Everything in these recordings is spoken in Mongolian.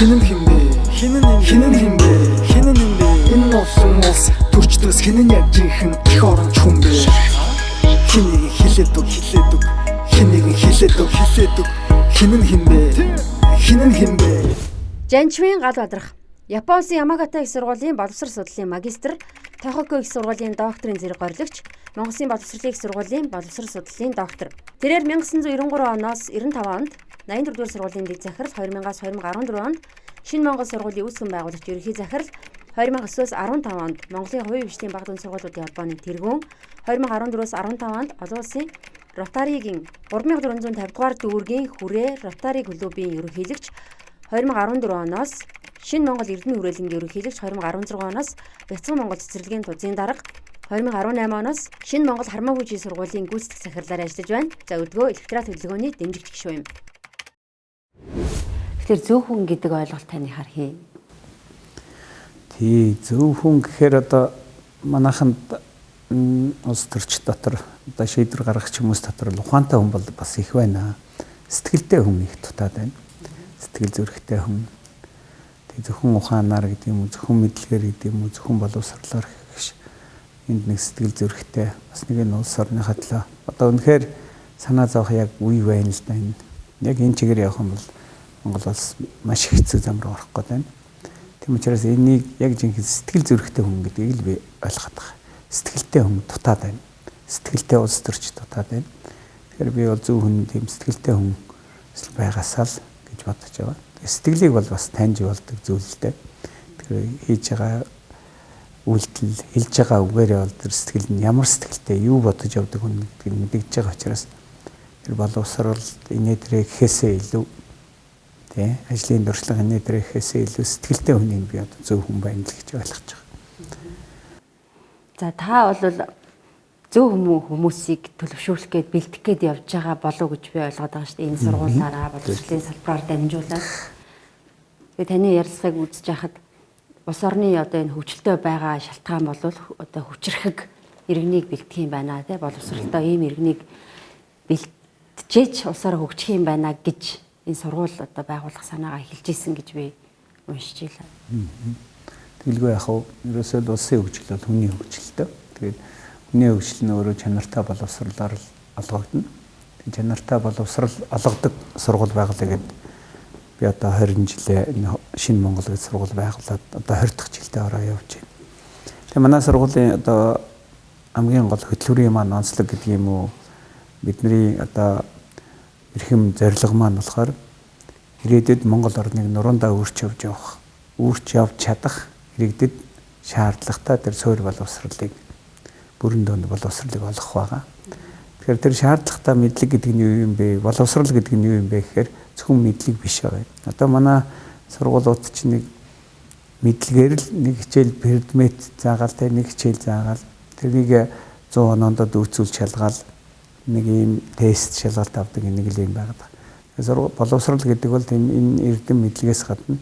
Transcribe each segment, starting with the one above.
Хинэн хинбэ? Хинэн хинбэ? Энэ улсын улс төрчдөөс хинэн яг жинхэнэ их оронч хүн бэ? Хэнийг хэлээд үг? Хэнийг хэлээд үг? Хинэн хинбэ? Жанчмын гал бадрах. Япон улсын Ямагата их сургуулийн боловсрол судлалын магистр, Тохико их сургуулийн докторийн зэрэг горилагч, Монгол Улсын боловсролын их сургуулийн боловсрол судлалын доктор. Тэрээр 1993 оноос 95 онд 84-р сургуулийн дэд захирал, 2000-аас 2014 онд Шинэ Монгол сургуулийн үүсгэн байгуулагч ерөнхий захирал, 2009-өөс 15 онд Монголын хувийн хөгжлийн бага дунд сургуулиудын холбооны тэргүүн, 2014-өөс 15 онд олон улсын Ротаригийн 3450 дугаар дүүргийн хүрээ Ротари клубын ерөнхийлөгч, 2014 оноос Шинэ Монгол Эрдэнэ хүрээлэнгийн ерөнхийлөгч, 2016 оноос Бяцхан Монгол цэцэрлэгийн тузын дарга, 2018 оноос Шинэ Монгол Хармаа хүчийн сургуулийн гүйцэтгэх захирлаар ажиллаж байна. За өдгөө электрат хөдөлгөөний дэмжигч гишүүн юм. Тэгэхээр зөв хүн гэдэг ойлголт таны харъя. Тий, зөв хүн гэхээр одоо манайханд улс төрч дотор одоо шийдвэр гаргагч хүмүүс дотор ухаантай хүн бол бас их байна. Сэтгэлтэй хүн их дутаад байна. Сэтгэл зүрэхтэй хүн. Тэг зөвхөн ухаанаар гэдэг юм уу, зөвхөн мэдлэгээр гэдэг юм уу, зөвхөн боловсрлоор гэх энд нэг сэтгэл зүрэхтэй бас нэг нь улс орныхаа төлөө одоо үнэхээр санаа зовох яг үе байна л да энэ. Яг энэ чигээр явах юм бол Монгол улс маш хэцүү зам руу орох гээд байна. Тийм учраас энийг яг жинхэнэ сэтгэл зүрэхтэй хүн гэдгийг л би ойлгох гэдэг. Сэтгэлтэй хүн дутаад байна. Сэтгэлтэй улс төрч дутаад байна. Тэгэхээр би бол зөв хүн тийм сэтгэлтэй хүн байгаасаа л гэж бодож байгаа. Сэтгэлийг бол бас таньж болдог зүйл л дээ. Тэгэхээр хийж байгаа үйлдэл, хэлж байгаа үгээрээ бол тэр сэтгэл нь ямар сэтгэлтэй, юу бодож явдаг хүн гэдгийг мэдэгдэж байгаа учраас тэр боловсрол инээдрээ гэхээсээ илүү тий ажлын дуршлага инээдрээ гэхээсээ илүү сэтгэлтэй хүнийг би одоо зөв хүн байна л гэж ойлгож байгаа. За та бол зөв хүмүүсийг төлөвшүүлэх гээд бэлтгэх гээд явж байгаа болов гэж би ойлгоод байгаа шүү дээ. Энэ сургуулаараа боловсролын салбараар дамжуулаад. Тэгээ таны ярилцлагыг үзэж байхад улс орны одоо энэ хөгжилтэй байгаа шалтгаан бол одоо хүчрэхэг иргэнийг бэлтгэх юм байна тий боловсролтой ийм иргэнийг бэлтжиж улсаараа хөгжих юм байна гэж энэ сургууль одоо байгуулах санаагаа эхэлж исэн гэж би уншиж илаа. Тэгэлгүй яг хав ерөөсөө улсын хөгжил бол хүний хөгжилтэй. Тэгээд хүний хөгжил нь өөрөө чанартай боловсролоор л олгогдно. Тэгээд чанартай боловсрол олгодог сургууль байгуулъя гэдэг би одоо 20 жилээ Шинэ Монгол гэж сургууль байгуулад одоо 20 дахь жилдээ ороо явж байна. Тэгээд манай сургуулийн одоо хамгийн гол хөтөлбөрийн маань онцлог гэдэг юм уу бидний одоо эрхэм зорилго маань болохоор ирээдүйд Монгол орныг нуруундаа өөрч явж чадах иргэдэд шаардлагатай тэр суурь боловсролыг бүрэн дөөнд боловсролыг олгох байгаа. Тэгэхээр тэр шаардлагатай мэдлэг гэдэг нь юу юм бэ? Боловсрол гэдэг нь юу юм бэ гэхээр зөвхөн мэдлэг биш байгаа. Одоо манай сургуулиуд чинь нэг мэдлэгээр л нэг хичээл предмет заагаал тэ нэг хичээл заагаал тэрнийг 100 оноонд дүүцүүл шалгаал нэг ийм тест шалгалт авдаг нэг л юм байгаа. Тэгэхээр боловсрол гэдэг бол тийм энэ эрдэм мэдлэгээс гадна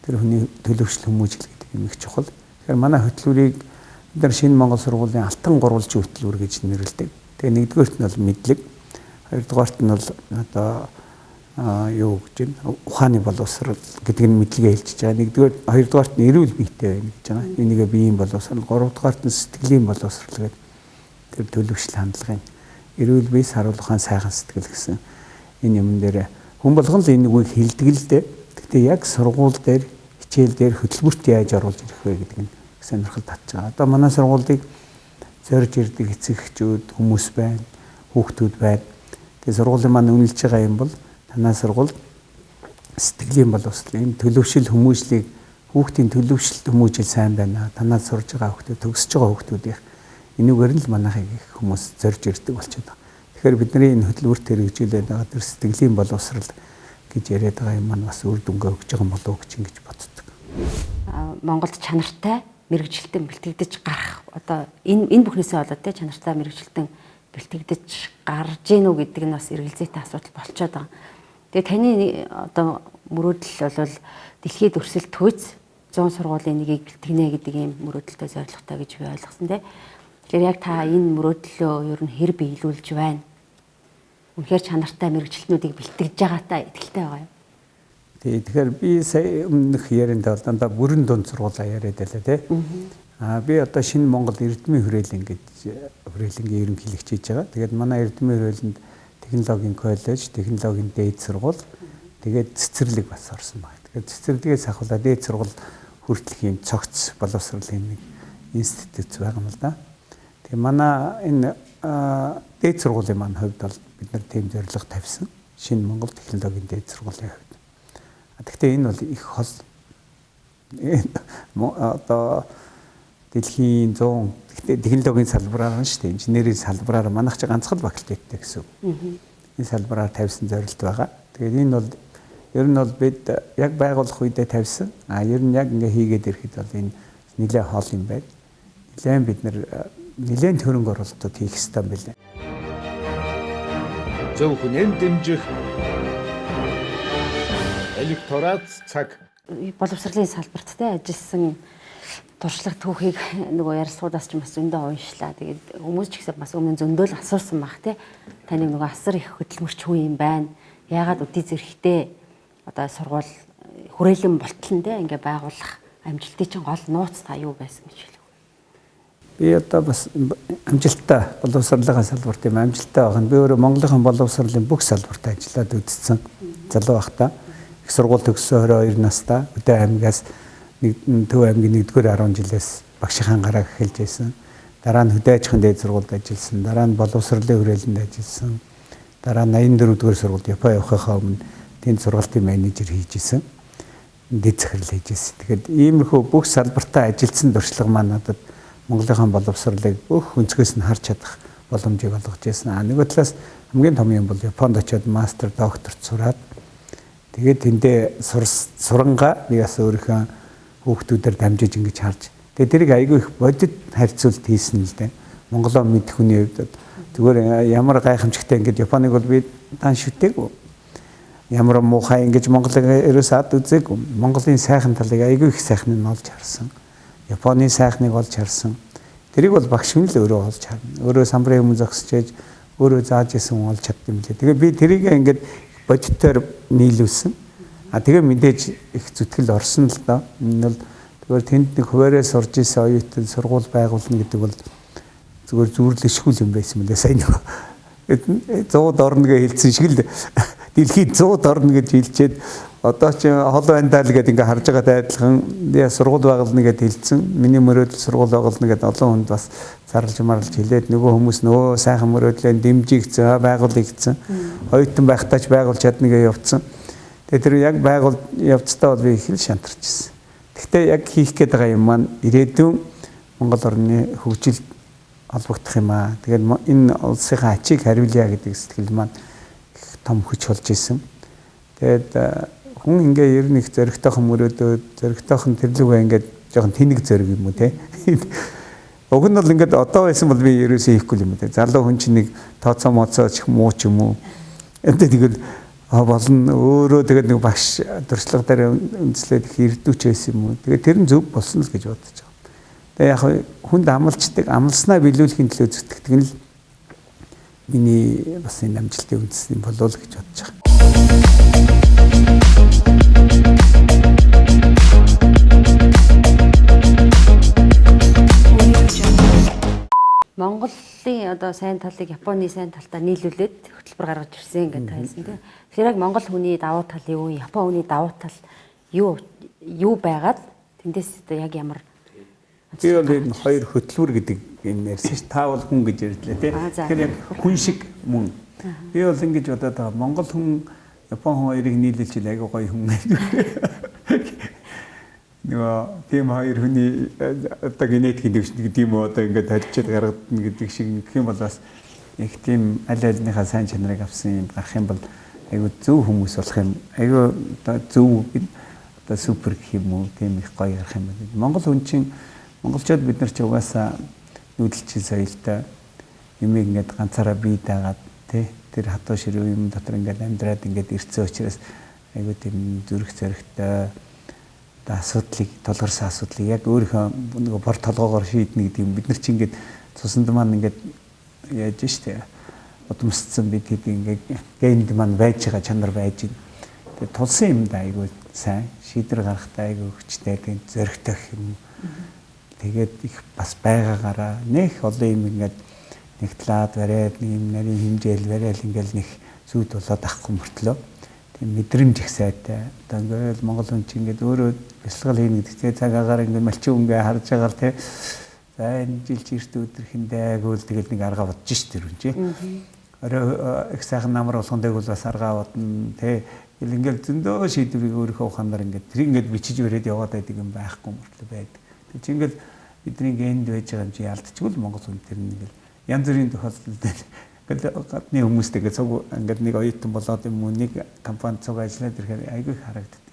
тэр хүний төлөвшил хүмүүжил гэдэг юм их чухал. Тэгэхээр манай хөтөлбөрийг бид Шинэ Монгол сургуулийн алтан гурвалжин хөтөлбөр гэж нэрлэдэг. Тэгээ нэгдүгээрт нь бол мэдлэг, хоёрдугаарт нь бол одоо юу гэж байна? Ухааны боловсрол гэдэг нь мэдлэгээ хэлчихэж байгаа. Хоёрдугаарт нь эрүүл биетэй байна гэж байгаа. Энийгээ биеийн боловсрол, гуравдугаарт нь сэтгэлийн боловсрол гэдэг тэр төлөвшил хандлагын эрүүл бие саруул ухаан сайхан сэтгэл гэсэн энэ юм дээр хүн болгон л энэ үгийг хэлдэг л дээ. Гэхдээ яг сургууль дээр, хичээл дээр хөтөлбөрт яаж оруулж ирэх вэ гэдэг нь сонирхол татж байгаа. Одоо манай сургуулийг зорж ирдэг эцэг эхчүүд хүмүүс байна, хүүхдүүд байна. Тэгээ сургуулийн маань үнэлж байгаа юм бол танай сургууль сэтгэлийн боловсрол, энэ төлөвшил хүмүүжлийг хүүхдийн төлөвшилт хүмүүжил сайн байна. Танай сурж байгаа хүүхдүүд, төгсөж байгаа хүүхдүүдийн энүүгээр нь л манайхыг их хүмүүс зорж ирдэг болчиход байгаа. Тэгэхээр бидний энэ хөтөлбөрт хэрэгжүүлээд байгаа тэр сэтгэлийн боловсрол гэж яриад байгаа юм маань бас үр дүнгээ өгч байгаа болов уу гэж ингэж боддог. Монголд чанартай мэрэгжилтэн бэлтгэгдэж гарах одоо энэ бүхнээсээ болоод те чанартай мэрэгжилтэн бэлтгэгдэж гарж гинүү гэдэг нь бас эргэлзээтэй асуудал болчиход байгаа. Тэгээ таны одоо мөрөөдөл бол дэлхийд өрсөлд төвц 100 сургуулийн нэгийг бэлтгэнэ гэдэг ийм мөрөөдөлтэй зорилготой гэж би ойлгосон те. Тэгэхээр яг та энэ мөрөөдлөө ер нь хэр биелүүлж байна? Үнэхээр чанартай мэрэгжилтнүүдийг бэлтгэж байгаатай итгэлтэй байгаа юм. Тэгэхээр би сая өмнөх ярианд бол дандаа бүрэн дунд сургуулаа яриад байлаа тий. Би одоо шинэ Монгол Эрдэмийн хүрээлэн гэж хүрээлэнгийн ерөнхийлөгч хийж байгаа. Тэгээд манай Эрдэмийн хүрээлэнд технологийн коллеж, технологийн дээд сургууль, тэгээд цэцэрлэг бас орсон байна. Тэгээд цэцэрлэгээс ахвалаа дээд сургууль хүртэлх юм цогц боловсролын нэг институт байгаа юм л да. Тэгээ манай энэ дээд сургуулийн маань хувьд бол бид нар тийм зорилго тавьсан. Шинэ Монгол технологийн дээд сургуулийн хувьд. Гэхдээ энэ бол их хол одоо дэлхийн 100 технологийн салбараар нь шүү дээ. Инженерийн салбараар манайх ч ганцхан факультеттэй гэсэн. Энэ салбараар тавьсан зорилт байгаа. Тэгээд энэ бол ер нь бол бид яг байгуулах үедээ тавьсан. Ер нь яг ингээ хийгээд ирэхэд бол энэ нэлээд хол юм байна. Нэлээд бид нэлээд хөрөнгө оруулалтууд хийх хэрэгтэй юм билээ. Зөвхөн дэмжих электорат цаг боловсролын салбарт те ажилласан туршлага түүхийг нөгөө ярилцлагуудаас ч бас зөндөө уншлаа. Тэгээд хүмүүс ч гэсэн бас өмнө зөндөө л асуусан баг те. Таны нөгөө асар их хөдөлмөрч хүн юм байна. Яагаад үдий зэрэгтэй одоо сургууль хүрээлэн болтол нь те ингээ байгуулах амжилтын чинь гол нууц та юу байсан гэж хэлв. Би одоо бас амжилттай боловсролын салбарт юм амжилттай байгаа нь би өөрөө Монголын боловсролын бүх салбарт ажиллаад үзсэн. Залуу байхдаа их сургууль төгссөн 22 настай Өдөө аймгаас Төв аймгийн 1-р 10 жилээс багшийн гараа эхэлж байсан. Дараа нь Хөдөө аж ахуйн дээд сургуульд ажилласан. Дараа нь боловсролын хүрээлэнд ажилласан. Дараа нь 84-р сургуульд Япон явахынхаа өмнө тэнд сургалтын менежер хийж исэн. Дэд захирал хийж исэн. Тэгэхээр иймэрхүү бүх салбартаа ажилласан туршлага маань надад Монголын боловсролыг бүх өнцгөөс нь харж чадах боломжийг олгож ирсэн. Нөгөө талаас хамгийн том юм бол Японд очиод мастер, докторт сураад тэгээд тэндээ сурангаа би бас өөрийнхөө хүүхдүүдээр дамжиж ингэж харж тэгээд тэрийг айгүй их бодит харьцуулт хийсэн л дээ. Монголоо мэдэх хүний хувьд зүгээр ямар гайхамшигтай ингэж Японыг бол би дан шүтээгүй. Ямар муухай ингэж Монголыг ерөөс ад үзээгүй. Монголын сайхан талыг айгүй их сайхан нь олж харсан. Японы сайхныг олж харсан. Тэрийг бол багш хүн л өөрөө олж харна. Өөрөө самбарын өмнө зогсож өөрөө зааж исэн олж чадсан юм лээ. Тэгээд би тэрийг ингэж бодитоор нийлүүлсэн. Тэгээ мэдээж их зүтгэл орсон л доо. Энэ бол зүгээр тэнд нэг хуваараа сурж исэн оюутан сургууль байгуулна гэдэг бол зүгээр зүрлэшгүй юм байсан мөлий. Сайн нэг 100-д орно гэж хэлсэн шиг л дэлхийд 100-д орно гэж хэлчихэд одоо ч хол бандаа л гэдэг ингээ харж байгаа адилхан сургууль байгуулна гэж хэлсэн. Миний мөрөөдөл сургууль байгуулна гэдэг олон хүнд бас зарлж марлж хэлээд нөгөө хүмүүс нөө сайхан мөрөөдлөө дэмжиж зөө байгуулъя гэсэн. Оюутан байхдаа ч байгуулж чадна гэж явцсан. Тэгээ тэр яг байгуул явцдаа бол би их л шантарчсан. Гэхдээ яг хийх гээд байгаа юм маань ирээдүйн Монгол орны хөгжилд олбогдох юм аа. Тэгээд энэ улсынхаа ачийг хариулъя гэдэг сэтгэл маань их том хүч болж исэн. Тэгээд хүн ингээ ер нь их зөрөгтэйхэн мөрөөдөө зөрөгтэйхэн тэрлүүгээ ингээд жоохон тэнэг зөрөг юм уу те. Уг нь бол ингээд одоо байсан бол би ерөөсөө хийхгүй юм те. Залуу хүн чинь нэг тооцоо моцооч муу ч юм уу. Тэгэл болно өөрөө тэгээд нэг багш туршлага дээр үндэслээд их ирдүүч байсан юм уу. Тэгээд тэр нь зөв болсон л гэж бодож байгаа. Тэгээд яг хүнд амлцдаг амлснаа биелүүлэхийн төлөө зүтгэдэг нь л миний бас энэ амжилтын үндэс юм болов уу гэж бодож байгаа. Монголын одоо сайн талыг Японы сайн талтаа нийлүүлээд хөтөлбөр гаргаж ирсэн гэж тайлсан тийм. Тэгэхээр яг Монгол хүний давуу тал юу, Япон хүний давуу тал юу байгаад тэндээс одоо яг ямар би бол энэ хоёр хөтөлбөр гэдэг юм ярьсан ш. Та бол хүн гэж ярьлаа тийм. Тэгэхээр яг хүн шиг мөн. Би бол ингэж бодоод байгаа. Монгол хүн Япон хүн хоёрыг нийлүүлчихэл айгүй гоё хүн. Нөгөө тийм хоёр хүний одоо генетикийн дэвшин гэдэг юм уу одоо ингээд харьцаад гаргадна гэдэг шиг гэх юм бол бас их тийм аль альныхаа сайн чанарыг авсан юм гарах юм бол айгүй зөв хүмүүс болох юм. Айгүй одоо зөв одоо супер гэх юм уу тийм их гоё ярих юм байна. Монгол хүн чинь монголчууд бид нар ч угаасаа нүүдэлчин соёлтой юмыг ингээд ганцаараа бий даагаад тий тэр хатуу ширүү юм дотор ингээд амьдраад ингээд ирцэн учраас айгүй тийм зүрх зоригтой асуудлыг тулгарсан асуудлыг яг өөрийнхөө нэг бор толгоогоор шийднэ гэдэг юм. Бид нар чи ингээд цуснд маань ингээд яаж штэ удамсцсан бид хэд ингээд генд маань байж байгаа чанар байж байна. Тэгээ тулсан юмд айгүй сайн шийдвэр гаргахтай айгүй хүчтэй тийм зөрөгтэй юм. Тэгээд их бас байгаагаараа нэг олон юм ингээд нэг талаад бариад нэг юм нарийн хэмжээл бариад ингээл нэг зүйд болоод авахгүй мөртлөө тийм мэдрэмж их сайтай. Одоо ингээл монгол хүн чинь ингээд өөрөө бясалгал хийнэ гэдэгтэй цаг агаар ингээд малчин үнгээ харж байгаа л тий. За энэ жилч эрт өдрөхэндээ гэвэл тэгээд нэг арга бодож ш тэр хүн чи. Орой их сайхан намар болгондойг бол бас арга бодно тий. Ингээл зөндөө шийдвэрийг өөрийнхөө ухаанаар ингээд тэр ингээд бичиж өрөөд яваад байдаг юм байхгүй мөртлөө байдаг. Тэг чи ингээл бидний генд байж байгаа юм чи ялдчихгүй л монгол хүн тэр нэг янз бүрийн тохиолдолд ингээл гадны хүмүүстэйгээ цуг ингээд нэг оюутан болоод юм уу нэг компанид цуг ажиллаад ирэхээр айгүй харагддаг.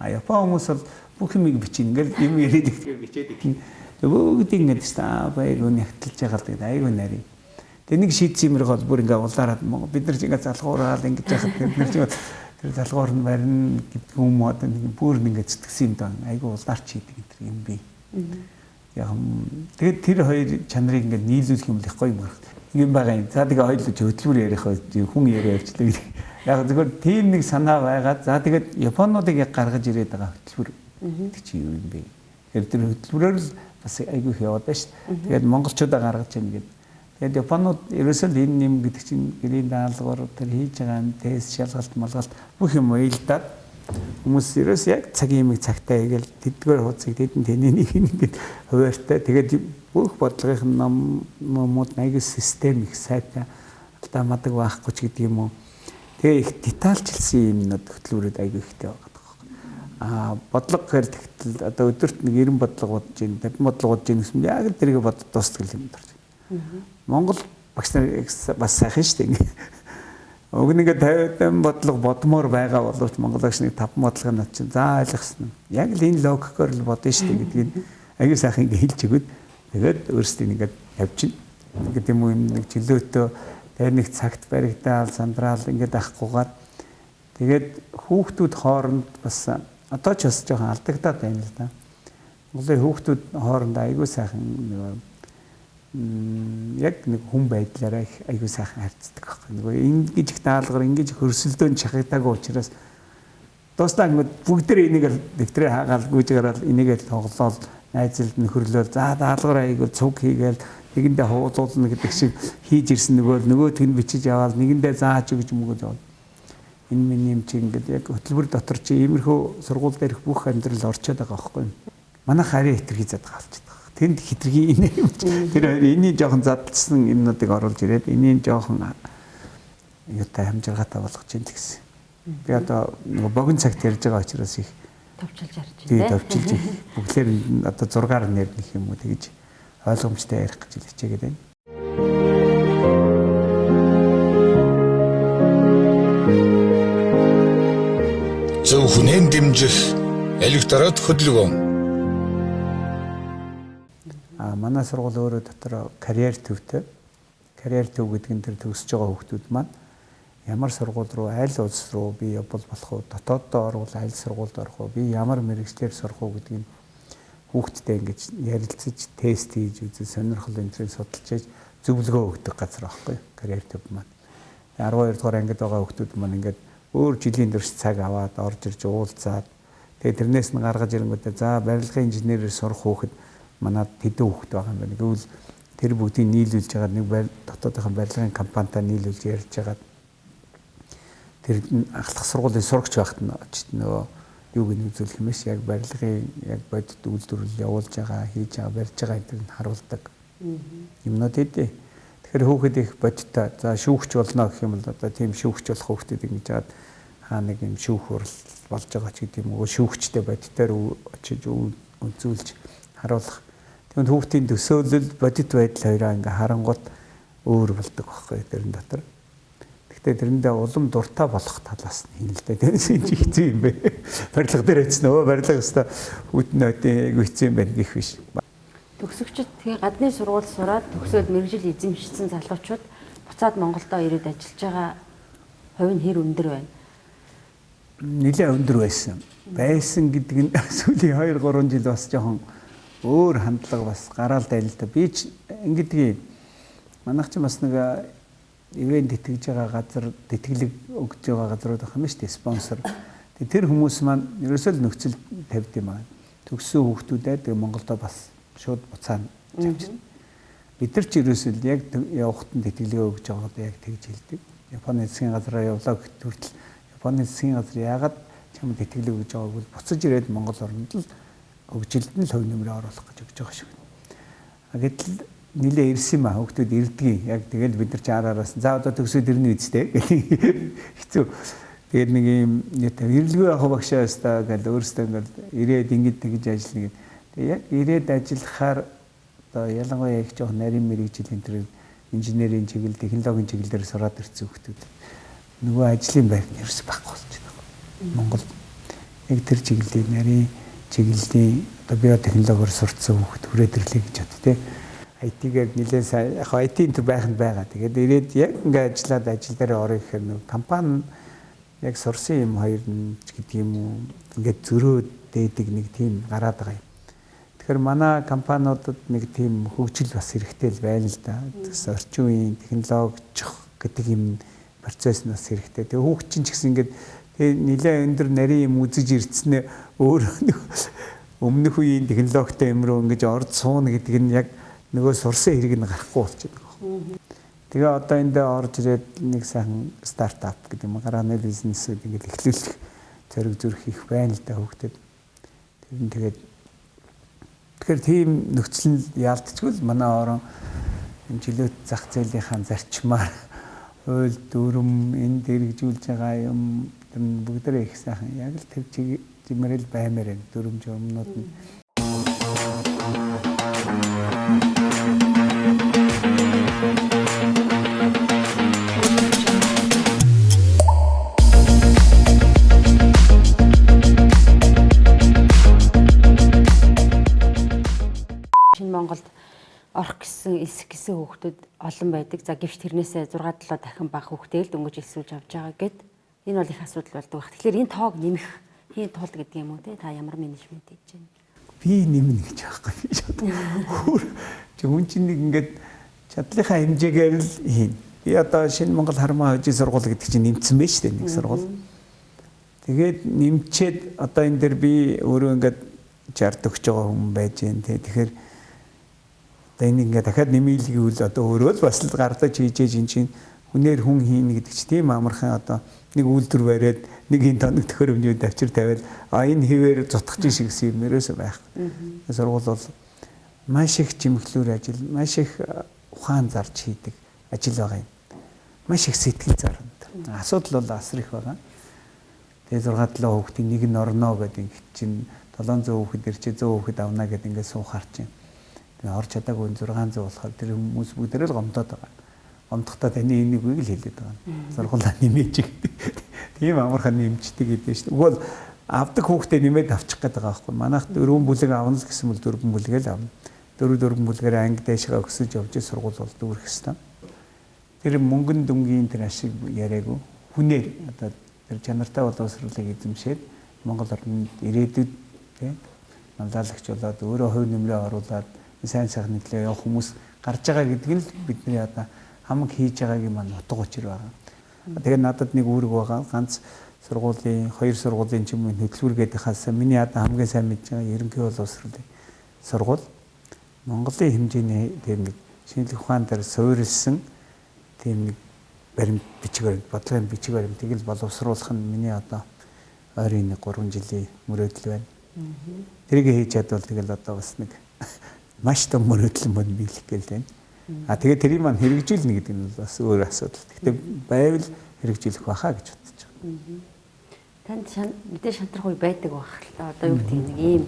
А Япон хүмүүс бол бүх юмыг бичин ингээл юм яриад ихтэй бичээд их. Бүгд ингээд байг нэгтэлж байгаа л тэгээд айгүй нарийн. Тэг нэг шийдсэн юмрыг бол бүр ингээд улаараад бид нар ч ингээд залхуураад ингэж яхад бид нар ч тэр залгуур нь барин гэдэг юм уу одоо нэг бүр ингээд зүтгэсэн юм даа айгүй улаарч хийдэг гэдэг юм би. Яг тэгээд тэр хоёр чанарыг ингээд нийлүүлэх юм л их гоё юм байна. Ийм байгаа юм. За тэгээ хоёул хөтөлбөр ярих хүн яриа явуулдаг гэдэг. Яг зөвхөн тийм нэг санаа байгаад за тэгээд Японуудыг яг гаргаж ирээд байгаа хөтөлбөр гэдэг чи юу юм бэ? Тэр хөтөлбөрөөр л бас айгүй их яваад байна шүү. Тэгээд монголчуудаа гаргаж яана гэдэг. Тэгээд Японууд ерөөсөө л энэ юм гэдэг чинь гэрийн даалгавар тэр хийж байгаа юм тест шалгалт малгалт бүх юм уйлдаад хүмүүс ерөөс яг цагийн юмыг цагтаа хийгээл тэдгээр хуудсыг тэдэн тэнийг ингээд хуваартай тэгээд бүх бодлогын номууд аягүй систем их сайтай автоматик байхгүй ч гэдэг юм уу. Тэгээ их детальчилсан юмнууд хөтөлбөрөд аягүй ихтэй байгаа. Бодлого гэхээр тэгтэл одоо өдөрт нэг 90 бодлого бодож ийн 50 бодлого бодож ийн гэсэн яг тэрийг бодож дуустгал юм дурж. Монгол багш нар бас сайхан шүү дээ. Уг нэг 50 бодлого бодмоор байгаа боловч монгол багш нэг 5 бодлогын нот чинь за ойлгосон. Яг л энэ логикоор л бодно шүү дээ гэдгийг аягүй сайхан ингэ хэлж өгöd. Тэгээд өөрсдөө ингээд явчихна. Ингээд юм уу нэг чөлөөтөө тэр нэг цагт баригдаал сандраал ингээд авахгүйгээр тэгээд хүүхдүүд хооронд бас одоо ч бас жоохон алдагдаад байна л да. Монголын хүүхдүүд хооронд аягүй сайхан яг нэг хүн байдлаараа их аягүй сайхан харьцдаг байхгүй. Нөгөө ингэж их даалгавар ингэж хөрсөлдөөн шахагдаагүй учраас дуустаа ингэ бүгдээ энийг л дэвтрээ хаагаал гүйж гараад энийг л тоглоол найзлд нөхөрлөөл за даалгавар аягүй цуг хийгээл нэгэндээ хуудуулна гэдэг шиг хийж ирсэн нөгөөт нь бичиж яваал нэгэндээ зааж өгч мөгөөд яваад энэ миний юм чи ингээд яг хөтөлбөр дотор чи иймэрхүү сургууль дээрх бүх амьдрал орчоод байгаа байхгүй. Манайх арай хэтэрхий зад галчдаг. Тэнд хитрхи инээ юм. Тэр энийг жоохон задлсан юмнуудыг оруулж ирээд энийг жоохон юутай хамжиргаатай болгож ийн гэсэн. Би одоо нөгөө богино цагт ярьж байгаа учраас их товчилж ярьж байна. Товчилж их бүглэр одоо 6-аар нэрнэх юм уу тэгэж ойлгомжтой ярих гэж хичээгээд байна. Зөв хүнэн дэмжих электорат хөдөлгөөн. Манай сургууль өөрөө дотор карьер төвтэй. Карьер төв гэдэг нь тэр төгсөж байгаа хүүхдүүд маань ямар сургууль руу аль улс руу би явбал болох уу? Дотооддоо орвол аль сургуульд орох уу? Би ямар мэргэжлэр сурах уу гэдгийг хүүхдтэй ингэж ярилцаж тест хийж үзэл сонирхол энтрийг судалж хийж зөвлөгөө өгдөг газар аахгүй карьер төв маань. 12 дугаар ангид байгаа хүүхдүүд маань ингээд өөр жилийн турш цаг аваад орж ирж уулзаад тэгээ тэрнээс нь гаргаж ирэнгүүтээ за барилгын инженерээр сурах хүүхэд манад тэдэн хүүхэд байгаа юм байна. Гэвэл тэр бүгдийг нийлүүлж байгаа нэг дотоодынхаа барилгын компанитай нийлүүлж ярьж байгаа. Тэр ахлах сургуулийн сурагч байхад нөгөө юуг нь үзүүлэх юмш яг барилгын яг бодит үйлдвэрлэл явуулж байгаа, хийж байгаа, барьж байгаа энэ нь харуулдаг. Юмнууд эдээ. Тэгэхээр хүүхэд их бодиттой за шүүгч болно гэх юм бол одоо тийм шүүгч болох хүүхдүүд ингэж жаад хаа нэг юм шүүх хурал болж байгаа ч гэдэг юм уу шүүгчтэй бодитоор очиж үзүүлж харуулах. Тэгвэл хүүхдийн төсөөлөл бодит байдал хоёроо ингээ харангуут өөр болдог байхгүй тэрэн дотор. Гэхдээ тэрэндээ улам дуртай болох талаас нь хийнэ л дээ. Тэрнээс энэ хэцүү юм бэ. Барилга дээр очсон өө барилга өстө хүүтнөөдөө хэцүү юм байна гэх биш. Төгсөгчд тэгээ гадны сургууль сураад төгсөөд мэргэжил эзэмшсэн залуучууд буцаад Монголдо ирээд ажиллаж байгаа хувь нь хэр өндөр байна? Нэлээд өндөр байсан. Байсан гэдэг нь сүүлийн 2-3 жил бас жоохон өөр хандлага бас гараал дайна л да. Би ч ингэдэг манайх ч бас нэг ивент тэтгэж байгаа газар тэтгэлэг өгж байгаа газрууд байх юм шүү дээ спонсор. Тэр хүмүүс маань ерөөсөө л нөхцөл тавьд юм аа. Төгссөн хүүхдүүдээ тэгээ Монголдо бас шууд буцаана явчихна. Бид нар ч ерөөсөө л яг явахтанд итгэлээ өгж байгаад яг тэгж хэлдэг. Японы засгийн газараа явлаа гэхэд хүртэл Японы засгийн газар яагаад чамд итгэлээ өгж байгааг бол буцаж ирээд Монгол орнд л хөгжилд нь л хөв нэмрээ оруулах гэж өгж байгаа шиг. Гэтэл нилээ ирсэн маа хүүхдүүд ирдгийг яг тэгэл бид нар ч араараас за одоо төгсөөд ирнэ үсттэй хэцүү. Тэгээд нэг юм нэрлгүй ах багшаас та гэл өөрөөсөө ингээл ирээд ингэж тэгж ажиллана гэдэг. Тэгээд яг ирээд ажиллахаар одоо ялангуяа их жоох нарийн мэрэгжил энэ инженерийн чиглэл, технологийн чиглэлээр сураад ирсэн хүүхдүүд нөгөө ажлын байр нь ерөөс байхгүй болж байна. Монгол яг тэр чиглэлийн нарийн чиглэлийн одоо биотехнологиор сурцсан хүүхд хүрээд ирлээ гэж бод тэ. IT-гээр нэлээд сайн яг IT энэ байх нь байгаа. Тэгээд ирээд яг ингээд ажиллаад ажил дээр орох гэхээр нөгөө компани яг сурсан юм хоёр нь гэдэг юм уу ингээд зөрөөд дээдэг нэг тийм гараад байгаа юм. Тэгэхээр манай компаниудад нэг тийм хөгжил бас хэрэгтэй л байна л да. Орчин үеийн технологич гэдэг юм процесс нь бас хэрэгтэй. Тэгээ хүүхд чинь ч гэсэн ингээд нэлээд өндөр нарийн юм үзэж ирцнээ өөр өмнөх үеийн технологитой юм руу ингэж орд сууна гэдэг нь яг нөгөө сурсан хэрэг нь гарахгүй болчиход байгаа. Тэгээ одоо энд орж ирээд нэг сайхан стартап гэдэг юм гарааны бизнесүүд ингэж эхлүүлэх зориг зүрх их байна л да хүүхдэд. Тэр нь тэгээд тэгэхээр тийм нөхцөл яалтчгүй л манай орон энэ жилүүд зах зээлийнхаа зарчмаар хууль дүрм энэ дэргэжүүлж байгаа юм бүгдээ их сайхан яг л тэр чимэрэл баймаар энэ дүрм журмнууд нь Монголд орох гэсэн эсэх гэсэн хүүхдүүд олон байдаг. За гэвч тэрнээсээ 6-7 дахин бага хүүхдээ л дөнгөж элсүүлж авч байгаа гэд энэ бол их асуудал болдог баг. Тэгэхээр энэ тоог нэмэх хийн тул гэдэг юм уу те? Та ямар менежмент хийж байна? Би нэмнэ гэж байхгүй. Хүн чинь нэг ингээд чадлынхаа хэмжээгээр л хийн. Би одоо шинэ Монгол хармаа хожийн сургууль гэдэг чинь нэмсэн байж тээ нэг сургууль. Тэгээд нэмчээд одоо энэ дэр би өөрөө ингээд 60 өгч байгаа хүн байж гэн те. Тэгэхээр одоо энэ ингээд дахиад нэмэлгийвэл одоо өөрөө л бас л гардаж хийж энэ чинь хүнээр хүн хийнэ гэдэг чинь тийм амархан одоо нэг үйлдвэр бариад нэг энэ тоног төхөөрөмжүүд авчир тавиад энэ хэвээр зутгах шиг юм ерөөсөө байхгүй. Сургууль бол маш их чимэглүүр ажил, маш их ухаан зарж хийдэг ажил байгаа юм. Маш их сэтгэл зарна. Асуудал бол асар их байгаа. Тэгээ 6-7 хүүхдийн нэг нь орно гэдэг ингээд чинь 700 хүүхэд ирчээ 100 хүүхэд авна гэдэг ингээд суухаар чинь. Тэгээ орж чадаагүй 600 болохоор тэр хүмүүс бүгдээрээ л гомдоод байгаа. Гомдохдоо таны энийг үгүй л хэлээд байгаа. Сургуулаа нэмээч гэдэг. Тийм амархан нэмчдэг гэдэг шүү дээ. Угвал авдаг хүүхдээ нэмээд авчих гээд байгаа байхгүй. Манайх 4 бүлэг авна л гэсэн бол 4 бүлгээ л авна. 4 бүлгээр анги дэшгээ өсөж явж сургууль бол дүүрэх хэвээр. Тэр мөнгөн дүнгийн тэр ашиг яриаггүй. Хүнээр одоо тэр чанартай боловсруулыг эзэмшээд Монгол орнд ирээдүйд тийм манлайлагч болоод өөрөө хувь нэмрээ оруулаад сайн сайхны төлөө явах хүмүүс гарч байгаа гэдэг нь л бидний одоо хамаг хийж байгаагийн маань утга учир байгаа. Тэгээд надад нэг үүрэг байгаа. Ганц сургуулийн, 2 сургуулийн ч юм уу хөтөлбөр гэдэг хасаа миний одоо хамгийн сайн мэдж байгаа ерөнхий боловсруулалтын сургууль Монголын хэмжээний тийм нэг шинжлэх ухаан дээр суурилсан тийм нэг баримт бичиг баримт, бодлогын бичиг баримтыг л боловсруулах нь миний одоо ойрын 3 жилийн мөрөөдөл байна. Тэрийг хийж чадвал тэгэл одоо бас нэг маш том мөрөөдөл мөн биелэх гээл байна. Тэгээд тэрийг маань хэрэгжүүлнэ гэдэг нь бас өөр асуудал. Гэхдээ байвал хэрэгжүүлэх байхаа гэж бодож байгаа. Танд мэдээ шантрах үе байдаг байх л та. Одоо юу гэдэг нэг ийм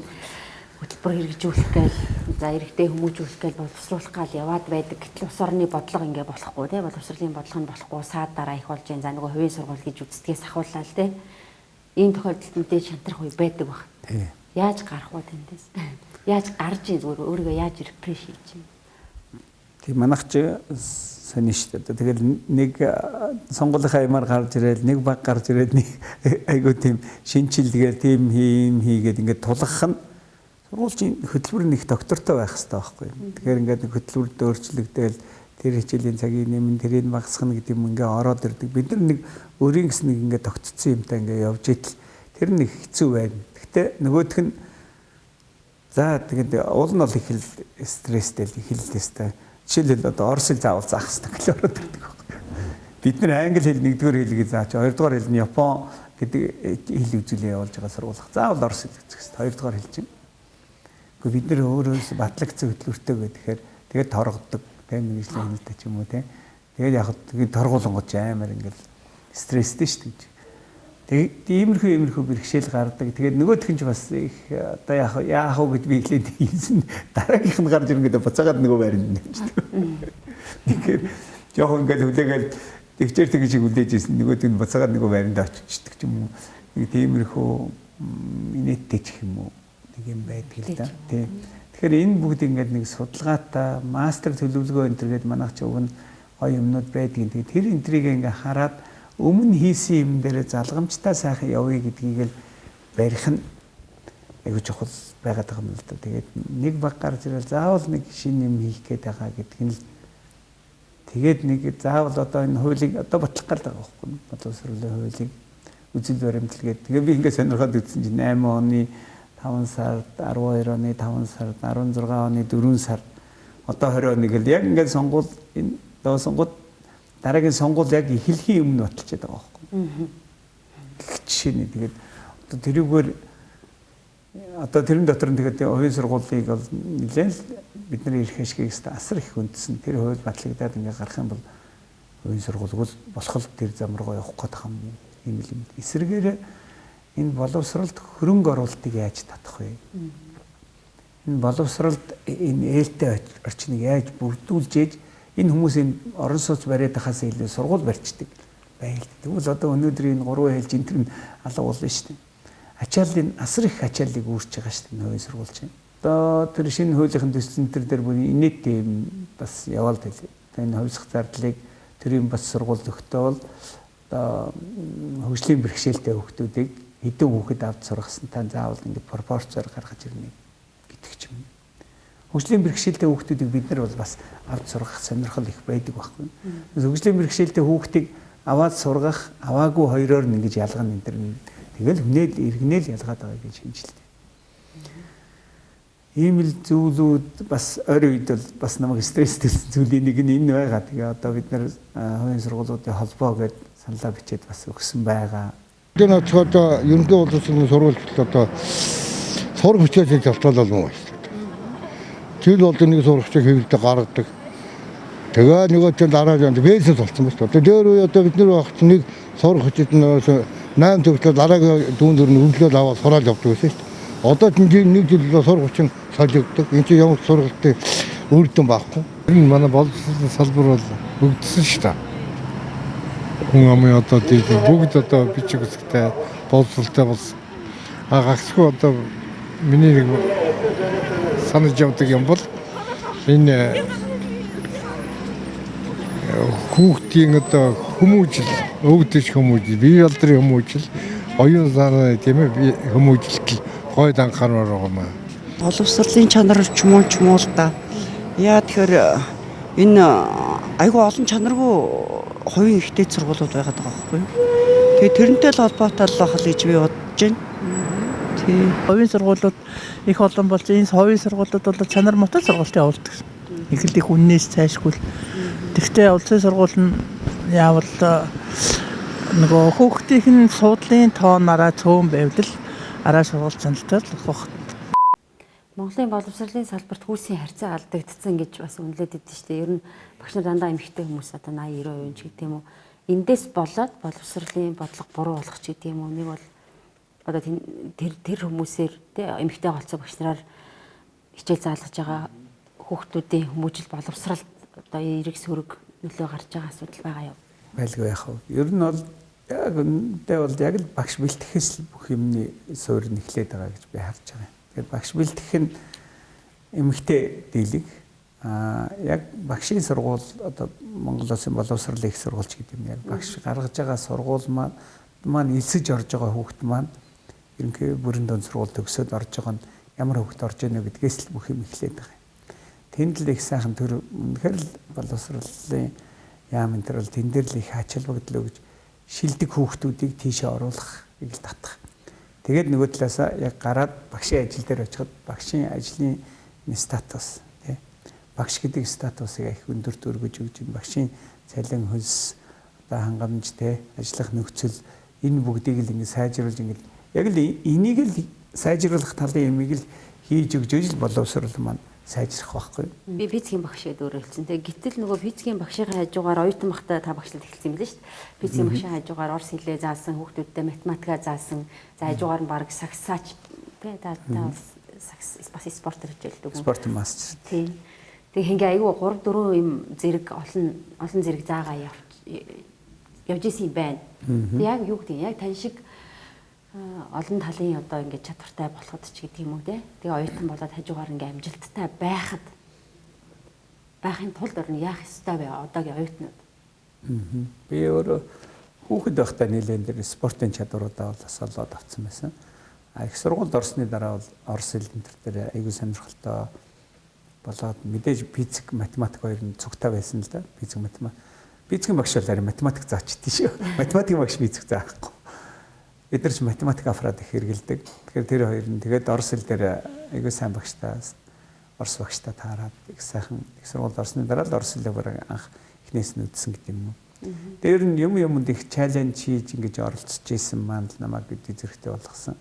хөтөлбөр хэрэгжүүлэх гээл за эрэгтэй хүмүүжүүлэх гээл боловсруулах гал яваад байдаг. Гэтэл ус орны бодлого ингээ болохгүй тий боловсролын бодлого нь болохгүй саад дараа их болж энэ за нөгөө хувийн сургууль гэж үздгээс ахууллаа л тий. Ийм тохиолдолд мэдээ шантрах үе байдаг байх. Яаж гарах вэ тэндээс? Яаж гарч ийн зүгээр өөрийгөө яаж рефреш хийж юм? Тийм манайх ч сони шүү дээ. Тэгэл нэг сонгуулийн аймаар гарч ирээд нэг баг гарч ирээд нэг айгуу тийм шинчилгээл тийм хийгээд ингээд тулгах нь сургуулийн хөтөлбөр нэг доктортой байх хэрэгтэй байхгүй. Тэгэхээр ингээд нэг хөтөлбөрт өөрчлөгдөөл тэр хичээлийн цагийн нэмэн тэрийг багасгах гэдэг юм ингээд ороод ирдэг. Бид нар нэг өөрийн гэсэн нэг ингээд тогтцсон юмтай ингээд явж итэл Тэр нэг хэцүү байна. Гэхдээ нөгөөх нь за тэгээд уул нь бол их стресстэй их л тест. Жишээлбэл одоо Оросыг заавал заах хэрэгтэй гэж ороод ирдэг. Бид нар англи хэл нэгдүгээр хэлийг заач, хоёрдугаар хэл нь Япон гэдэг хэл үзүүлээ явуулж байгаа сургуулах. Заавал Орос хэл үзэх хэрэгтэй. Хоёрдугаар хэл чинь. Гэхдээ бид нар өөрөөс батлагцсан хөтөлбөртэй гэхээр тэгээд торгодог. Тэгээд мэргэжлийн хяналттай ч юм уу те. Тэгээд яг тэгээд торгуулангууд амар ингээл стресстэй шүү дээ. Тэгээд иймэрхүү бэрхшээл гардаг. Тэгээд нөгөөх нь ч бас их одоо яах вэ гэд би хэлээд ийсэн дараагийнх нь гарч ирэнгүүт буцаагаад нөгөө байранд нэмчихдэг. Тэгэхээр жоохон ингээл хүлээгээл тэгчээр тэг шиг хүлээж ийсэн нөгөөд нь буцаагаад нөгөө байранд очичдаг ч юм уу. Нэг тиймэрхүү инээдтэй ч юм уу нэг юм байдаг л да. Тэгэхээр энэ бүгд ингээд нэг судалгаатай мастер төлөвлөгөө энэ төргээд манайх ч уг нь гоё юмнууд байдгийг. Тэгээд тэр энтрийг ингээ хараад өмнө хийсэн юм дээр залгамжтай сайхан явъя гэдгийг л барих нь айгуу чухал байгаад байгаа юм л да. Тэгээд нэг баг гарч ирэл заавал нэг шинэ юм хийх гээд байгаа гэдэг нь л тэгээд нэг заавал одоо энэ хуулийг одоо батлах гал байгаа байхгүй юу? Боловсролын хуулийг үзэл баримтлгээд тэгээ би ингээ сонирхоод үзсэн чинь 8 оны 5 сард 12 оны 5 сард 16 оны 4 сард одоо 20 оны гэл яг ингээ сонгуул энэ сонгууд дараагийн сонгуул яг эхлэхийн өмнө баталчиад байгаа байхгүй. Жишээ нь тэгээд одоо тэрүүгээр одоо тэрэн дотор нь тэгээд хувийн сургуулийг бол нэлээд бидний эрх ашигыг асар их хүндсэн. Тэр хууль батлагдаад ингээ гарах юм бол хувийн сургууль болох л тэр зам руу явах гэдэг юм юм. Эсвэргээр энэ боловсролд хөрөнгө оруулалтыг яаж татах вэ? Энэ боловсролд энэ ээлтэй орчныг яаж бүрдүүлж ээж энэ хүмүүсийн орон сууц бариад хахаас илүү сургууль барьчдаг байл. Тэгвэл одоо өнөөдрийн 3 хэлж энэ төр алга болно шүү дээ. Ачааллын асар их ачааллыг үүсэж байгаа шүү дээ хувийн сургууль чинь. Одоо тэр шинэ хуулийн төсөл төр бүр инээдтэй бас яваал дээ. Энэ хувьсах зардлыг тэрийн бас сургууль өгтөөл одоо хөгжлийн бэрхшээлтэй хүүхдүүдийг хэдэн хүүхэд авч сургасан та заавал ингэ пропорцоор гаргаж ирнэ гэдэг ч юм. Хөгжлийн бэрхшээлтэй хүүхдүүдийг бид нар бол бас авч сургах сонирхол их байдаг байхгүй. Хөгжлийн бэрхшээлтэй хүүхдийг аваад сургах, аваагүй хоёроор нь ингэж ялгана энэ төр. Тэгэл иргэнэл ялгаад байгаа гэж шинжилдэг. Ийм л зүйлүүд бас ойрын үед бол бас намайг стресстэйсэн зүйлийн нэг нь энэ байгаа. Тэгээ одоо бид нар хувийн сургуулиудын холбоо гэж саналаа бичээд бас өгсөн байгаа. Энэ одоо ерөнхий боловсролын сургуульд одоо сурах хүчтэй завталал юм байна. Жил бол нэг сурагчийг хэвлэлдээ гаргадаг. Тэгээ нөгөө ч дараа нь бэйсэс болсон байна шүү дээ. Тэр үе одоо бид нар багт нэг сурах хүчтэй 8 төгсөл дараагийн дүүн дөрөв өглөө аваад сураал явдаг байсан шүү дээ. Одоо нэг жил сурах хүч нь солигддог. Энд чинь ямар сургалтын үрдэн байхгүй. Энэ манай боловсролын салбар бол бүгдсэн шүү дээ. Хүн амын одоо бүгд одоо бичиг үсгтэй боловсролтой болсон. Гагцгүй одоо миний нэг санаж явдаг юм бол энэ хүүхдийн одоо хүмүүжил, өвдөж хүмүүжил, бие алдрын хүмүүжил, оюун санааны тийм ээ хүмүүжилт гойд анхаарал байгаа юм аа. Боловсролын чанар ч юм уу л да. Яа тэгэхээр энэ айгүй олон чанаргүй хувийн ихтэй сургуулиуд байгаад байгаа байхгүй юу? Тэгээ тэрнтэй л холбоотой л байх л гэж би бодож байна. Тийм. Хувийн сургуулиуд их олон болж энэ хувийн сургуулиуд бол чанар мотой сургуульд явуулдаг. Их л их үннээс цайшгүй. Тэгвэл улсын сургууль нь яавал нөгөө хүүхдийн суудлын тоонараа цөөн байвал араа сургууль чанартай л болох. Монголын боловсролын салбарт хүйсийн харьцаа алдагдсан гэж бас үнэлээд идэв шүү дээ. Ер нь багш нар дандаа эмэгтэй хүмүүс одоо 80-90% ч гэдэг юм уу. Эндээс болоод боловсролын бодлого буруу болох ч гэдэг юм уу. Нэг бол одоо тэр хүмүүсээр эмэгтэй голцоо багш нараар хичээл заалгаж байгаа хүүхдүүдийн хүмүүжил боловсрал одоо эрэг сөрөг нөлөө гарч байгаа асуудал байгаа юу? Байлгүй яах вэ? Ер нь бол яг үндэ бол яг л багш бэлтгэхээс л бүх юмны суурь нь эхлээд байгаа гэж би харж байгаа. Тэгэхээр багш бэлтгэх нь эмэгтэй дийлэг яг багшийн сургууль одоо Монгол Улсын боловсролын их сургуульч гэдэг юм яг багш гаргаж байгаа сургууль маань элсэж орж байгаа хүүхд маань ерөнхий бүрэн дэвн сургууль төгсөөд орж байгаа нь ямар хүүхд орж ийнэ гэдгээс л бүх юм эхлээд байгаа. Тэнд л их сайхан төр үнэхээр л боловсролын яам энэ төр бол тэн дээр л их ачаалбагдлаа гэж шилдэг хүүхдүүдийг тийшээ оруулахыг л татах. Тэгээд нөгөө талаасаа яг гараад багшийн ажил дээр очиход багшийн ажлын статус тий. Багш гэдэг статусыг их өндөрт өргөж өгч багшийн цалин хөлс одоо хангамж тий ажиллах нөхцөл энэ бүгдийг л ингэ сайжруулж ингэ яг л энийг л сайжруулах талын юмыг л хийж өгж л боловсрол маань сайжрах байхгүй. Би физикийн багш гэдэг өөр хэлсэн. Тэгээ гэтэл нөгөө физикийн багшийн хажуугаар оюутан багтаа та багшлаад эхэлсэн юм байна шүү дээ. Физикийн багшийн хажуугаар орс хэлээ заасан, хүүхдүүдтэй математикаа заасан, за хажуугаар нь баг саксаач тий та бас спортер хичээлдэг. Спорт мастер. Тий. Тэгээ ингээ айгүй 3 4 юм зэрэг олон зэрэг заагаа явж исэн юм байна. Яг юу гэдэг яг тань шиг олон талын одоо ингээд чадвартай болоход ч гэдэг юм уу те. Тэгээ оюутан болоод хажуугаар ингээд амжилттай байхын тулд орно яах ёстой вэ одоогийн оюутнууд? Би өөрөө хүүхэд байхдаа нэлээд дээр спортын чадваруудаа бол бас олоод авсан байсан. Их сургуульд орсны дараа бол орос хэл энэ төр дээр аягүй сонирхолтой болоод мэдээж физик, математик хоёр нь цугтаа байсан л да. Физикийн багш бол арай математик заачдээ шүү. Математикийн багш физик заахгүй. Бид нар ч математик авраад их хэрэгэлдэг. Тэгэхээр тэр хоёр нь тэгээд орос хэл дээр аягүй сайн багштай орос багштай таарад их сайхан их сургуульд орсны дараа л орос хэлээ бараг анх эхнээс нь үдсэн гэдэг юм уу. Дээр нь юмд их чаленж хийж ингэж оролцож исэн маань л намайг бид зэрэгтэй болгосон.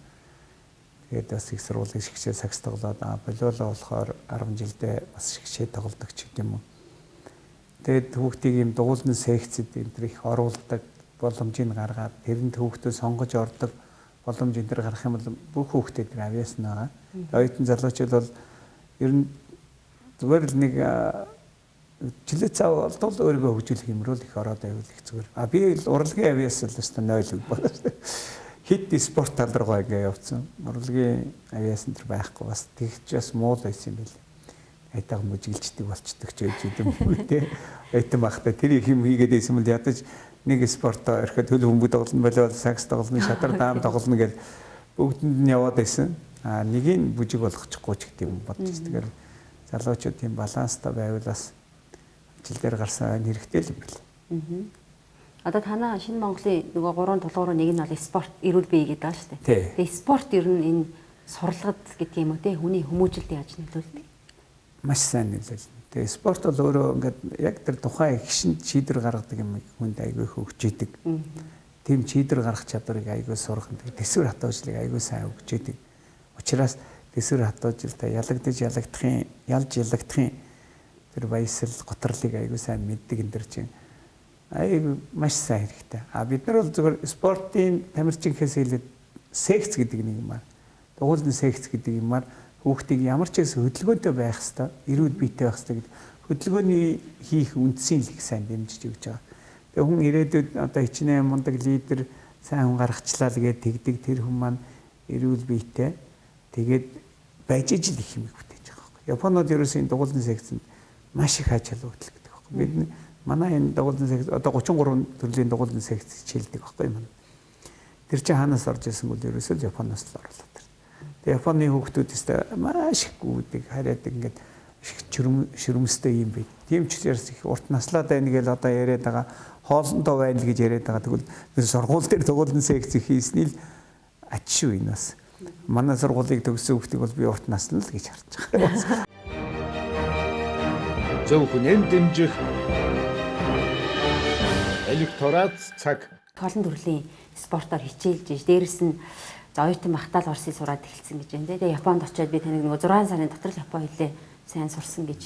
Тэгээд бас их сургуулийн шигшээ сакс тоглоод болиолоо болохоор 10 жилдээ бас шигшээ тоглодог ч гэдэг юм уу. Тэгээд хүүхдийг юм дугуулны секцэд энэ төр их оруулдаг боломжийг гаргаад тэрэнд хүүхдээ сонгож ордог боломж энэ төр гарах юм бол бүх хүүхдүүд тэр авьяас нь байгаа. Оюутан залуучууд бол ер нь зүгээр л нэг жилээ цаа болтол өөрийгөө хөгжүүлэх юмруу л их ороод байвал их зүгээр. Би л урлагийн авьяас л өстө 0 байна шүү дээ. Хит спорт тал руугаа ингээ явцсан. Урлагийн авьяас энэ төр байхгүй бас тэгч бас муу л байсан юм байл. Айтайг мөжиглждэг болчдөг ч байж юм уу те. Айтан бахта тэр их юм хийгээд байсан бол ядаж нэг спортоо орхиод хөл бөмбөг тоглоно болоо сакс тоглоно шатар даам тоглоно гэж бүгдэнд нь яваад байсан. Нэгийг бүжиг болгочихгүй ч гэдэг юм бодож байгаа. Залуучууд тийм баланстай байвал бас ажил дээр гарсан хэрэгтэй л юм бэл. Одоо танаа шинэ Монголын нөгөө 3 тулгуур нэг нь бол спорт эрүүл бие гэдэг байгаа шүү дээ. Тэгээ спорт ер нь энэ сурлагад гэдэг юм уу те хүний хүмүүжлэлд яаж нөлөөлдөг? Маш сайн нөлөөлнө. Тэгээ спорт бол өөрөө ингээд яг тэр тухайн гişинд шийдвэр гаргадаг юм хүнд айгүй хөгжийдэг. Тийм шийдвэр гаргах чадварыг айгүй сурах. Тэсвэр хатуужлыг айгүй сайн хөгжийдэг. Учираас тэсвэр хатуужилтаа ялж ялагдахын тэр баясал готрлыг айгүй сайн мэддэг энэ төр чинь айгүй маш сайн хэрэгтэй. Бид нар бол зөвхөн спортын тамирчинхээс хэлээд секц гэдэг нэг юм аа. Дугуулны секц гэдэг юмар хүүхдийг ямар ч гэсэн хөдөлгөөнтэй байх хэвээр, эрүүл биетэй байх хэвээр хөдөлгөөний хийх үндсийн л их сайн дэмжиж өгч байгаа. Тэгээ хүн ирээдүйд одоо хичнээн мундаг лидер сайн хүн гаргачлаа л гээд тэгдэг тэр хүн маань эрүүл биетэй тэгээд байж ижил их юм бүтээж байгаа байхгүй. Японууд ерөөсөө дугуулны секцэнд маш их аж халуун хөдөлгдөг байхгүй. Бид манай энэ дугуулны секц одоо 33 төрлийн дугуулны секц хичээлдэг байхгүй юм. Тэр чинь хаанаас орж ирсэн бол ерөөсөө Японоос л оруулаад. Японы хүүхдүүдээс маш их гүйдэг хараадаг ингээд шүрмэстэй юм бэ. Тийм ч учраас их урт наслаад байна гэж одоо яриад байгаа. Хоолндоо байна гэж яриад байгаа. Тэгвэл сургууль дээр дугуулны секц хийсний л ач шүү энэ бас. Манай сургуулийг төгссөн хүүхдийг бол би урт наслана л гэж харж байгаа. Зөвхөн дэмжих электорат цаг. Олон төрлийн спортоор хичээлж иж дээрэс нь оюутан багтаал Оросыг сураад эхэлсэн гэж байна. Тэгээ Японд очиод би таныг нөгөө 6 сарын дотор л Япон хэлээ сайн сурсан гэж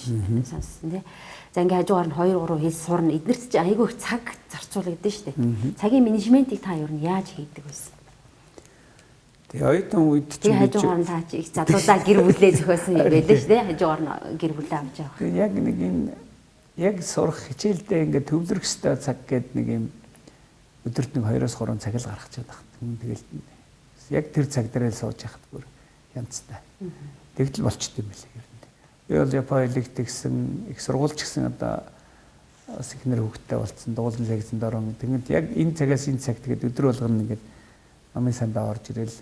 сонссон тий. За ингээ хажуугаар нь 2 3 хэл сурна. Эднэрт ч айгүй их цаг зарцуулагдсан шүү дээ. Цагийн менежментийг та юу нь яаж хийдэг вэ? Тэгээ оюутан үед чи хажуугаар нь та чи их залуудаа гэр бүлээ зөхиосон юм байдаг шүү дээ. Хажуугаар нь гэр бүлээ авч явах. Тэгээ яг нэг энэ яг сурах хичээлдээ ингээ төвлөрөх ёстой цаг гэдэг нэг юм өдөрт нэг 2-3 цаг л гаргах чад багт. Тэгэл яг тэр цаг дээр л сууж яхад бүр янзтай. Тэгтэл болчтой юм билээ. Би бол Япон хэлийг тэгсэн их сургуульч гэсэн одоо бас ихнэр хөвгттэй болцсон дуулан секцэнд орон. Тэгмэд яг энэ цагаас энэ цаг тэгээд өдөр болгоно ингээд намын сандаа орж ирэл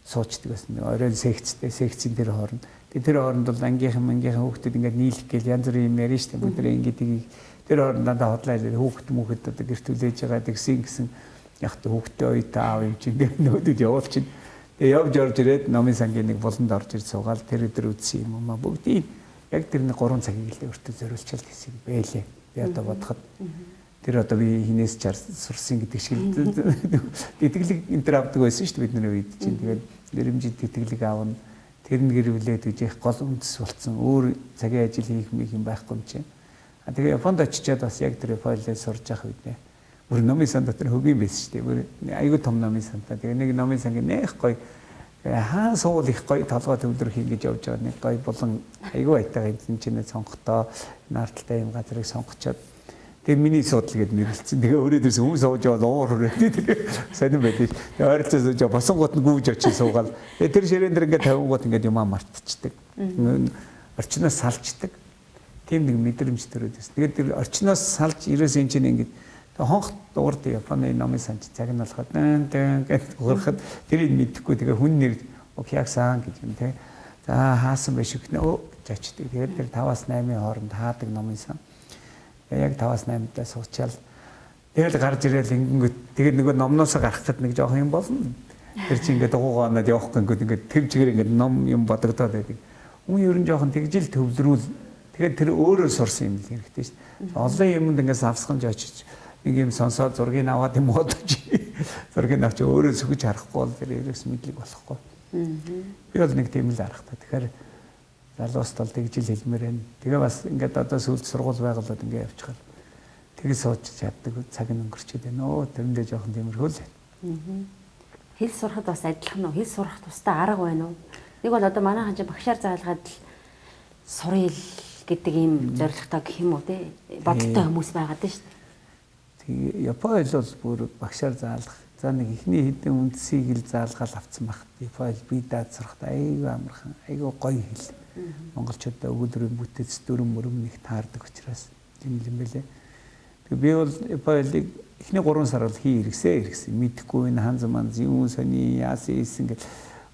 суучдаг байсан. Оройн секцийн тэр хооронд. Тэр хооронд бол ангийнхан хөвгтүүд ингээд нийлэх гээл янз бүрийн юм ярина шүү дээ. Бид нэр ингээд тэр хооронд дандаа хотлаа хөвгт одоо гэрт үлээж байгаа тэгсэн яг хөвгтөө оюутан аав юм чинь нүүдүүд явуулчихна. Тэгээ явж орж ирээд номын сангийн нэг болонд орж ир суугаад тэр өдөр үзсэн юм аа бүгдийг яг тэр нэг 3 цагийг л өөртөө зориулчихвал гэсэн юм байлээ. Би одоо бодоход тэр одоо би хинээс чар сурсан гэдэг шиг тэтгэлэг энэ төр авдаг байсан шүү дээ бидний үед чинь. Тэгээд нэрмжид тэтгэлэг аавна тэр нь гэрвлээд гэж их гол үндэс болцсон. Өөр цагийн ажил хийх юм байхгүй юм чинь. Тэгээ Японд очичаад бас яг тэр файлээ сурж явах үед бүр номын сан дотор хөгийн байсан шүү дээ. Бүр айгүй том номын сантаа. Тэгээ нэг номын сангийн нэх гоё хаан суул их гоё толгой төвлөр хийж явж байгаа нэг гоё болон айгүй айтайгаа энэ чинь сонгохдоо наарталтай юм газрыг сонгочоод тэгээ миний судал гээд нэрлэлцэн. Тэгээ өөрөө дээрс хүмүүс сууж яваад уур хүрээ. Тэгээ сонирн байдаг. Тэгээ ойролцоо сууж босонгууд нь гүйж очиж суугаад. Тэгээ тэр ширээн дээр ингээд 50 гууд ингээд юмаа мартчихдаг. Орчноос салждаг. Тийм нэг мэдрэмж төрөөд байсан. Тэгээд тэр орчноос салж ерөөс энэ чинь ингээд хонх дуурд Японы номын санч цаг нь болоход дэн гэж уурахад тэрийг мэдэхгүй тэгээ хүн нэр Окяасан гэж юм те. За хаасан биш гэнэ өө жачдаг. Тэгээд тэр 5-8 хооронд хаадаг номын сан. Яг 5-8 даа суучаал. Тэгэл гарч ирээл ингэнгүүт тэгээд нөгөө номноос гарахад нэг жоох юм болно. Тэр чинь ингээд дугуугаанаад явах гингүүд ингээд тэв чигээр ингээд ном юм бодогдоод байдаг. Үн ерөн жоохон тэгжил төвлөрүүл. Тэгээд тэр өөрөө сурсан юм хэрэгтэй шүү дээ. Олон юмд ингээд савсгамж очиж нэг юм сонсоод зургийг аваад юм бодож зургийг авч өөрөө сүгж харахгүй бол тэр ерөөс мэдлэг болохгүй. Би бол нэг тийм л харахтаа. Тэгэхээр залуус тал тэгжил хэлмээр байна. Тэгээ бас ингээд одоо сүүлд сургууль байгуулад ингээд явчихаар тэгээ сууж чаддаг цаг нь өнгөрчөөд байна. Оо тэрэндээ жоохон тиймэрхүү л байна. Хэл сурахад бас адилхан уу? Хэл сурах тустай арга байна уу? Нэг бол одоо манайхан ч багшаар заалгаад л суръя гэдэг ийм зорилготой гэх юм уу те? Бодолтой хүмүүс байгаад байна шүү дээ. Япон хэл бол бүр багшаар заалгах. За нэг ихний хэдэн үндсийг л заалгаал авцсан багт. Япон хэл би даад сурахад айгүй амархан, айгүй гоё хэл. Монголчуудаа өгүүлбэрийн бүтээц дүрм мөрөм нэг таардаг учраас юм юм бэлээ. Тэгээ би бол Япон хэлийг эхний 3 сар бол хэрэгсэн. Мэдэхгүй энэ ханз манз юм сони яасан ийсэн гэл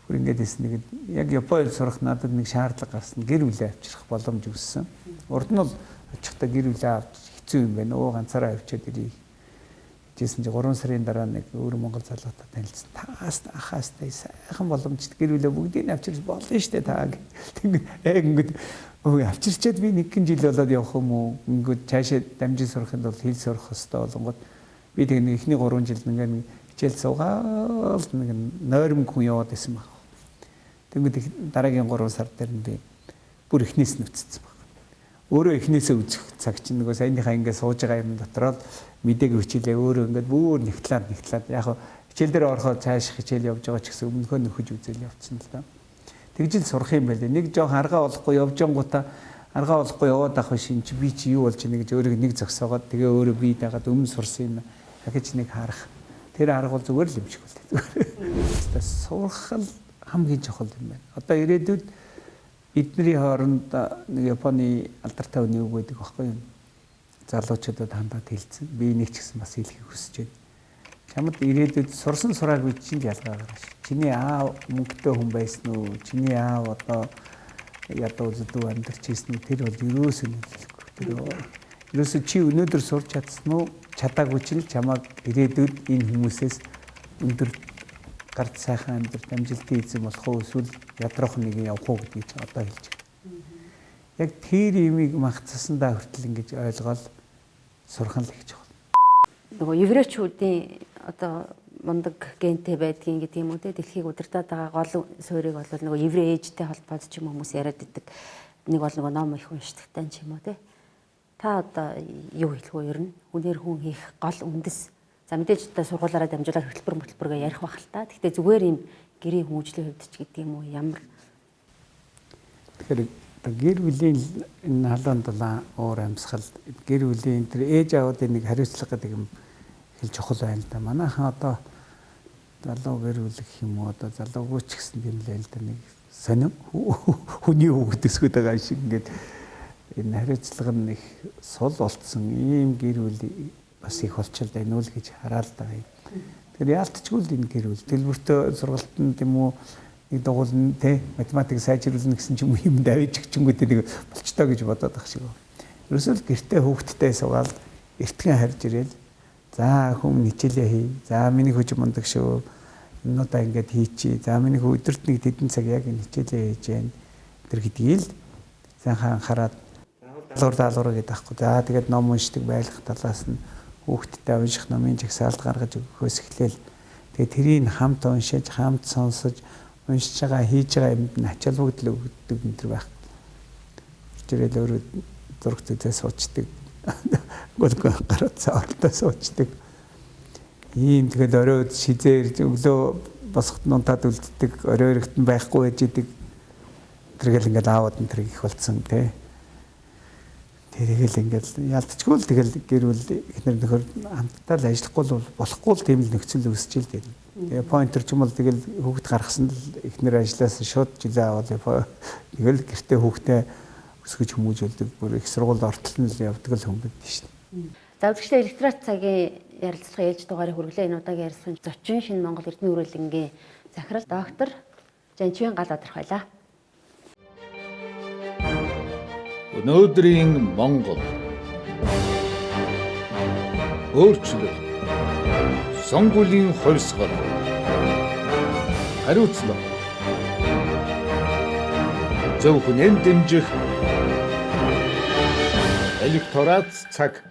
бүр ингээд хэлсэн нэг яг Япон хэл сурах надад нэг шаардлага гарсан. Гэр бүлээ авчрах боломж өгсөн. Урд нь бол очихдаа гэр бүлээ авч хэцүү юм байна. Оо ганцаараа авчиад ирээ. Жисэн чи 3 сарын дараа нэг өөр Монгол залуутай танилцсан. Таас ахаастай сайхан боломжтой гэр бүлээ бүгдийг авчирч болно шүү дээ та. Ингээд авчирчаад би нэг жил болоод явах юм уу? Ингээд цаашаа дамжин сурахын тулд хэл сурах хэрэгтэй болонгод би тэг нэг ихний 3 жил ингээд хичээл суугаад нэг нойрмог хүн яваад байсан баг. Тэгмэд дараагийн 3 сар дээр нь би бүр ихнээс нүцсэн баг. Өөрөө ихнээсээ үзэх цаг чинь нөгөө саяныхаа ингээд сууж байгаа юм дотроо мэдээг хичээлээ өөрөө ингээд бүр нэгтлээд яг хичээл дээр ороход цааш хичээл явж байгаа ч гэсэн өмнөхөө нөхөж үзэл явцсан л да. Тэгжил сурах юм байлээ. Нэг жоох аргаа олохгүй явж ангуудаа аргаа олохгүй яваад авах шин чи би чи юу болж ийнэ гэж өөрийг нэг зогсоогоод тэгээ өөрөө бие дагаад өмнө сурсан юм дахиж нэг харах. Тэр арга бол зүгээр л юм шиг үлээ. Сурах л хамгийн чухал юм байна. Одоо ирээдүйд бидний хооронд нэг Японы алдартай хүний үг байдаг байхгүй юу? Залуучуудад хандаад хэлсэн. Би нэг ч гэсэн бас хэлхийг хүсэж байна. Чамд ирээдүйд сурсан сураагүй чинь ялгаа гараш. Чиний аав мөнгөтэй хүн байсан уу? Чиний аав одоо ядуу зүдүү амьдарч ирсэн үү? Тэр бол юусоо хэлэхгүй. Тэр юусоо чи өнөөдөр сурч чадсан уу? Чадаагүй чинь чамайг ирээдүйд энэ хүмүүсээс өндөр гард сайхан амьдралд амжилтын эзэн болох уу? Эсвэл ядраах нэг явах уу гэдгийг одоо хэлж байна. Яг тэр имийг магтсандаа хүртэл ингэж ойлгоод сурах нь л гэж байна. Нөгөө еврейчүүдийн одоо мундаг гентэй байдгийн гэдэг юм уу те дэлхийг удирдах байгаа гол суурийг бол нөгөө еврей ээжтэй холбоотой ч юм хүмүүс яриад байдаг. Нэг бол нөгөө ном их уншдагтай ч юм уу те. Та одоо юу хэлэх вэ ер нь? Хүнээр хүн хийх гол үндэс. За мэдээж одоо сургуулаараа дамжуулаад хөтөлбөр ярих бах л та. Гэхдээ зүгээр юм гэрийн хүмүүжлийн хувьд ч гэдэг юм уу ямар. Тэгэхээр гэр бүлийн энэ халуун дулаан уур амьсгал гэр бүлийн тэр ээж аавуудын нэг хариуцлага гэдэг юм хэл чухал байна л да. Манайхан одоо залуу гэр бүл гэх юм уу одоо залуугүй ч гэсэн юм л л да нэг сонин хүний хүүхэд өсгöd байгаа шиг ингээд энэ хариуцлага нь их сул болцсон ийм гэр бүл бас их болчихлоо энэ үл гэж хараад байгаа юм. Тэгэхээр яалтчгүй л энэ гэр бүл дэлбэртөө сургалтанд юм уу нэг дугуулна те математик сайжруулна гэсэн ч юм давиж гिचэнгүүтэй нэг болчтой гэж бодоод ах шиг. Ерөөсөө гэртээ хүүхдтэй суугаад эртхэн харж ирээл за хүм хичээлээ хий. За миний хүч мундаг шүү. юмнуудаа ингээд хийчихье. За миний өдөрт нэг тэдэн цаг яг энэ хичээлээ хийж जैन тэр гэдгийг л сайхан анхаарад даалгавар гэдэг байхгүй. За тэгээд ном уншдаг байлгах талаас нь хүүхдтэй унших номын жагсаалд гаргаж өгөхөөс эхлээл тэгээд тэрийг хамт уншиж, хамт сонсож, уншиж байгаа, хийж байгаа юмд нь ачаалбагдал өгдөг энэ төр байх. Тэрэл өөрөө зураг зүйтэй суучдаг. Гөлгөө гараад цаалтаа суучдаг. Ийм тэгэл оройд шизээр өглөө босоход нунтад үлддэг, орой өргөтн байхгүй байж идэг. Тэргээл ингээд аавад энэ тэрийг их болцсон тий. Тэргээл ингээд ялдчихгүй л тэгэл гэрүүл эхнэр нөхөр хамтдаа л ажиллахгүй л болохгүй л тийм л нөхцөл үүсэж л дээ. Тэгээ поинтер ч юм бол тэгэл хүүхд гаргасан л эхнэр ажиллаас шууд жилээ аваад тэгэл гэртээ хүүхдээ өсгөж хүмүүжүүлдэг бүр их сургууль ортол нь л явдаг л хүн байдаг шин. За үзэгчдээ электрат цагийн ярилцлага ээлж дугаарыг хүргэлээ. Энэ удаагийн ярилцсан зочин шинэ Монгол эрдмийн үрэлэнгийн захирал доктор Жанчвин Галбаатарх байлаа. Өнөөдрийн Монгол өөрчлөлт, сонгуулийн хувьсгал, хариуцлага, зөв хүнэн дэмжих электорат цаг